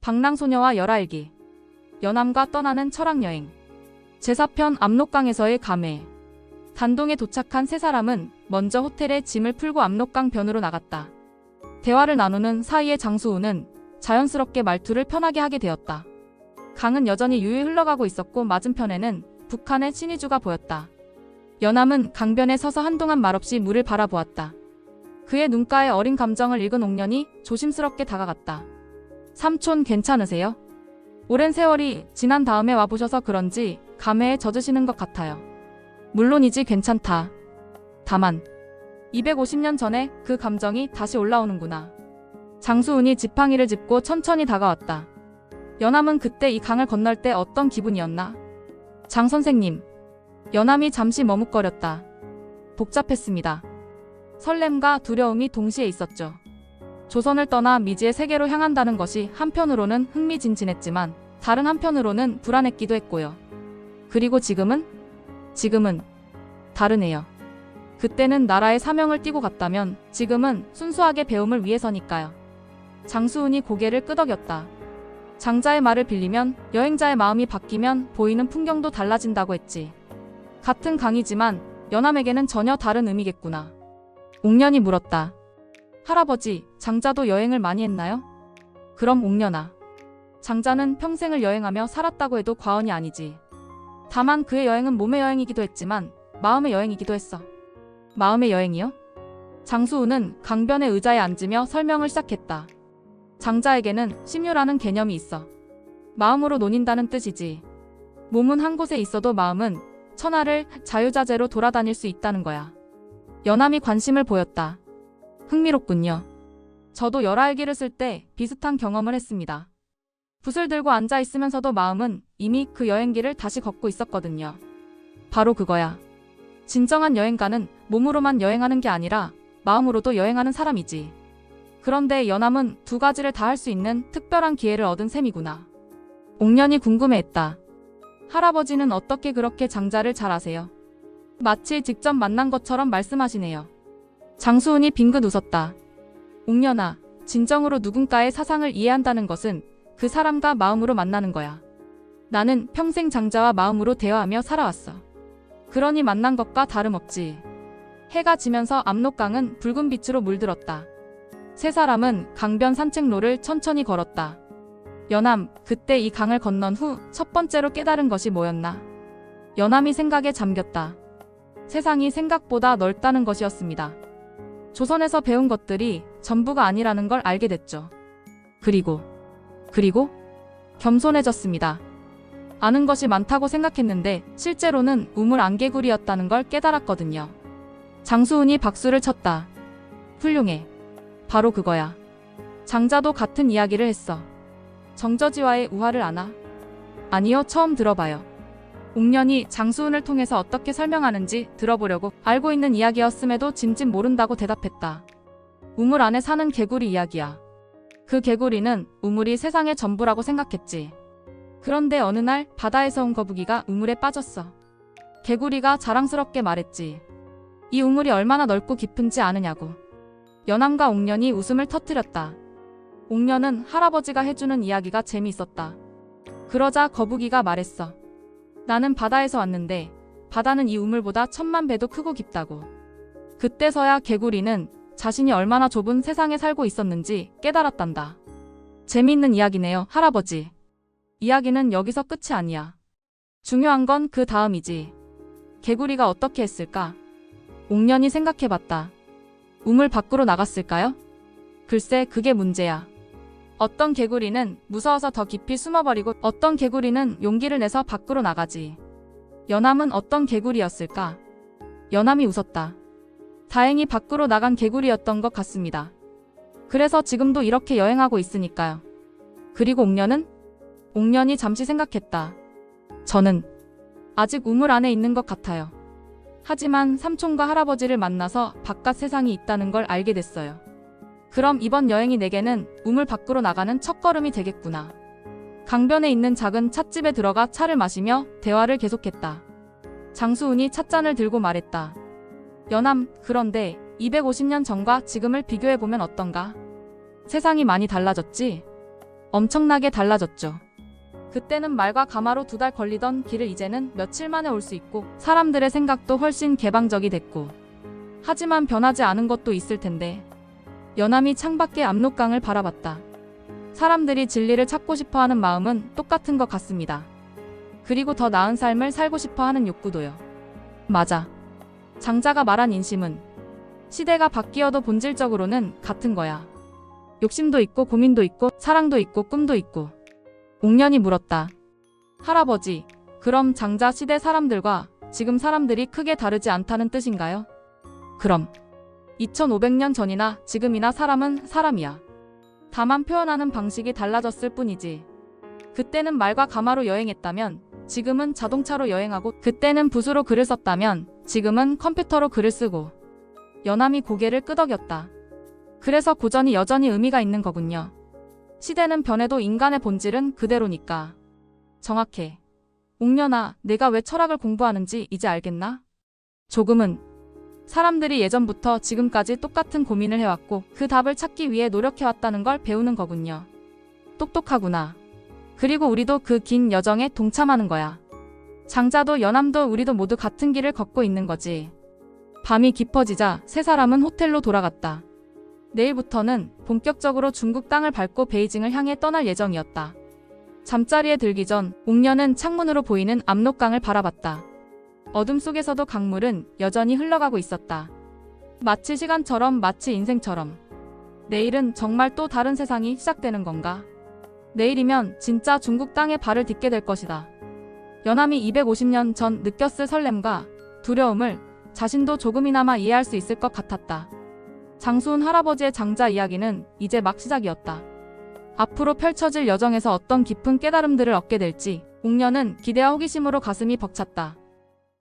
방랑소녀와 열알기. 연암과 떠나는 철학여행. 제4편 압록강에서의 감회. 단동에 도착한 세 사람은 먼저 호텔에 짐을 풀고 압록강 변으로 나갔다. 대화를 나누는 사이에 장수우는 자연스럽게 말투를 편하게 하게 되었다. 강은 여전히 유유히 흘러가고 있었고 맞은편에는 북한의 신의주가 보였다. 연암은 강변에 서서 한동안 말없이 물을 바라보았다. 그의 눈가에 어린 감정을 읽은 옥년이 조심스럽게 다가갔다. 삼촌 괜찮으세요? 오랜 세월이 지난 다음에 와보셔서 그런지 감회에 젖으시는 것 같아요. 물론이지 괜찮다. 다만 250년 전에 그 감정이 다시 올라오는구나. 장수운이 지팡이를 짚고 천천히 다가왔다. 연암은 그때 이 강을 건널 때 어떤 기분이었나? 장 선생님. 연암이 잠시 머뭇거렸다. 복잡했습니다. 설렘과 두려움이 동시에 있었죠. 조선을 떠나 미지의 세계로 향한다는 것이 한편으로는 흥미진진했지만 다른 한편으로는 불안했기도 했고요. 그리고 지금은 다르네요. 그때는 나라의 사명을 띠고 갔다면 지금은 순수하게 배움을 위해서니까요. 장수운이 고개를 끄덕였다. 장자의 말을 빌리면 여행자의 마음이 바뀌면 보이는 풍경도 달라진다고 했지. 같은 강이지만 연암에게는 전혀 다른 의미겠구나. 옥년이 물었다. 할아버지, 장자도 여행을 많이 했나요? 그럼 옥년아. 장자는 평생을 여행하며 살았다고 해도 과언이 아니지. 다만 그의 여행은 몸의 여행이기도 했지만 마음의 여행이기도 했어. 마음의 여행이요? 장수우는 강변의 의자에 앉으며 설명을 시작했다. 장자에게는 심유라는 개념이 있어. 마음으로 논인다는 뜻이지. 몸은 한 곳에 있어도 마음은 천하를 자유자재로 돌아다닐 수 있다는 거야. 연암이 관심을 보였다. 흥미롭군요. 저도 열알기를 쓸 때 비슷한 경험을 했습니다. 붓을 들고 앉아 있으면서도 마음은 이미 그 여행기를 다시 걷고 있었거든요. 바로 그거야. 진정한 여행가는 몸으로만 여행하는 게 아니라 마음으로도 여행하는 사람이지. 그런데 연암은 두 가지를 다 할 수 있는 특별한 기회를 얻은 셈이구나. 옥년이 궁금해했다. 할아버지는 어떻게 그렇게 장자를 잘 아세요? 마치 직접 만난 것처럼 말씀하시네요. 장수운이 빙긋 웃었다. 옥년아, 진정으로 누군가의 사상을 이해한다는 것은 그 사람과 마음으로 만나는 거야. 나는 평생 장자와 마음으로 대화하며 살아왔어. 그러니 만난 것과 다름없지. 해가 지면서 압록강은 붉은 빛으로 물들었다. 세 사람은 강변 산책로를 천천히 걸었다. 연암, 그때 이 강을 건넌 후 첫 번째로 깨달은 것이 뭐였나? 연암이 생각에 잠겼다. 세상이 생각보다 넓다는 것이었습니다. 조선에서 배운 것들이 전부가 아니라는 걸 알게 됐죠. 그리고 겸손해졌습니다. 아는 것이 많다고 생각했는데 실제로는 우물 안개구리였다는 걸 깨달았거든요. 장수운이 박수를 쳤다. 훌륭해. 바로 그거야. 장자도 같은 이야기를 했어. 정저지와의 우화를 아나? 아니요, 처음 들어봐요. 옥년이 장수운을 통해서 어떻게 설명하는지 들어보려고 알고 있는 이야기였음에도 짐짓 모른다고 대답했다. 우물 안에 사는 개구리 이야기야. 그 개구리는 우물이 세상의 전부라고 생각했지. 그런데 어느 날 바다에서 온 거북이가 우물에 빠졌어. 개구리가 자랑스럽게 말했지. 이 우물이 얼마나 넓고 깊은지 아느냐고. 연암과 옥년이 웃음을 터뜨렸다. 옥년은 할아버지가 해주는 이야기가 재미있었다. 그러자 거북이가 말했어. 나는 바다에서 왔는데 바다는 이 우물보다 1000만 배도 크고 깊다고. 그때서야 개구리는 자신이 얼마나 좁은 세상에 살고 있었는지 깨달았단다. 재미있는 이야기네요, 할아버지. 이야기는 여기서 끝이 아니야. 중요한 건 그 다음이지. 개구리가 어떻게 했을까? 옥년이 생각해봤다. 우물 밖으로 나갔을까요? 글쎄, 그게 문제야. 어떤 개구리는 무서워서 더 깊이 숨어버리고 어떤 개구리는 용기를 내서 밖으로 나가지. 연암은 어떤 개구리였을까? 연암이 웃었다. 다행히 밖으로 나간 개구리였던 것 같습니다. 그래서 지금도 이렇게 여행하고 있으니까요. 그리고 옥년은? 옥년이 잠시 생각했다. 저는 아직 우물 안에 있는 것 같아요. 하지만 삼촌과 할아버지를 만나서 바깥 세상이 있다는 걸 알게 됐어요. 그럼 이번 여행이 내게는 우물 밖으로 나가는 첫걸음이 되겠구나. 강변에 있는 작은 찻집에 들어가 차를 마시며 대화를 계속했다. 장수운이 찻잔을 들고 말했다. 연암, 그런데 250년 전과 지금을 비교해보면 어떤가? 세상이 많이 달라졌지? 엄청나게 달라졌죠. 그때는 말과 가마로 2달 걸리던 길을 이제는 며칠 만에 올 수 있고 사람들의 생각도 훨씬 개방적이 됐고 하지만 변하지 않은 것도 있을 텐데 연암이 창밖의 압록강을 바라봤다. 사람들이 진리를 찾고 싶어하는 마음은 똑같은 것 같습니다. 그리고 더 나은 삶을 살고 싶어하는 욕구도요. 맞아. 장자가 말한 인심은 시대가 바뀌어도 본질적으로는 같은 거야. 욕심도 있고 고민도 있고 사랑도 있고 꿈도 있고. 옥년이 물었다. 할아버지, 그럼 장자 시대 사람들과 지금 사람들이 크게 다르지 않다는 뜻인가요? 그럼 2500년 전이나 지금이나 사람은 사람이야. 다만 표현하는 방식이 달라졌을 뿐이지. 그때는 말과 가마로 여행했다면 지금은 자동차로 여행하고 그때는 붓으로 글을 썼다면 지금은 컴퓨터로 글을 쓰고. 연암이 고개를 끄덕였다. 그래서 고전이 여전히 의미가 있는 거군요. 시대는 변해도 인간의 본질은 그대로니까. 정확해. 옥년아, 내가 왜 철학을 공부하는지 이제 알겠나? 조금은. 사람들이 예전부터 지금까지 똑같은 고민을 해왔고 그 답을 찾기 위해 노력해왔다는 걸 배우는 거군요. 똑똑하구나. 그리고 우리도 그 긴 여정에 동참하는 거야. 장자도 연암도 우리도 모두 같은 길을 걷고 있는 거지. 밤이 깊어지자 세 사람은 호텔로 돌아갔다. 내일부터는 본격적으로 중국 땅을 밟고 베이징을 향해 떠날 예정이었다. 잠자리에 들기 전 옥년은 창문으로 보이는 압록강을 바라봤다. 어둠 속에서도 강물은 여전히 흘러가고 있었다. 마치 시간처럼, 마치 인생처럼. 내일은 정말 또 다른 세상이 시작되는 건가? 내일이면 진짜 중국 땅에 발을 딛게 될 것이다. 연암이 250년 전 느꼈을 설렘과 두려움을 자신도 조금이나마 이해할 수 있을 것 같았다. 장수훈 할아버지의 장자 이야기는 이제 막 시작이었다. 앞으로 펼쳐질 여정에서 어떤 깊은 깨달음들을 얻게 될지 옥년은 기대와 호기심으로 가슴이 벅찼다.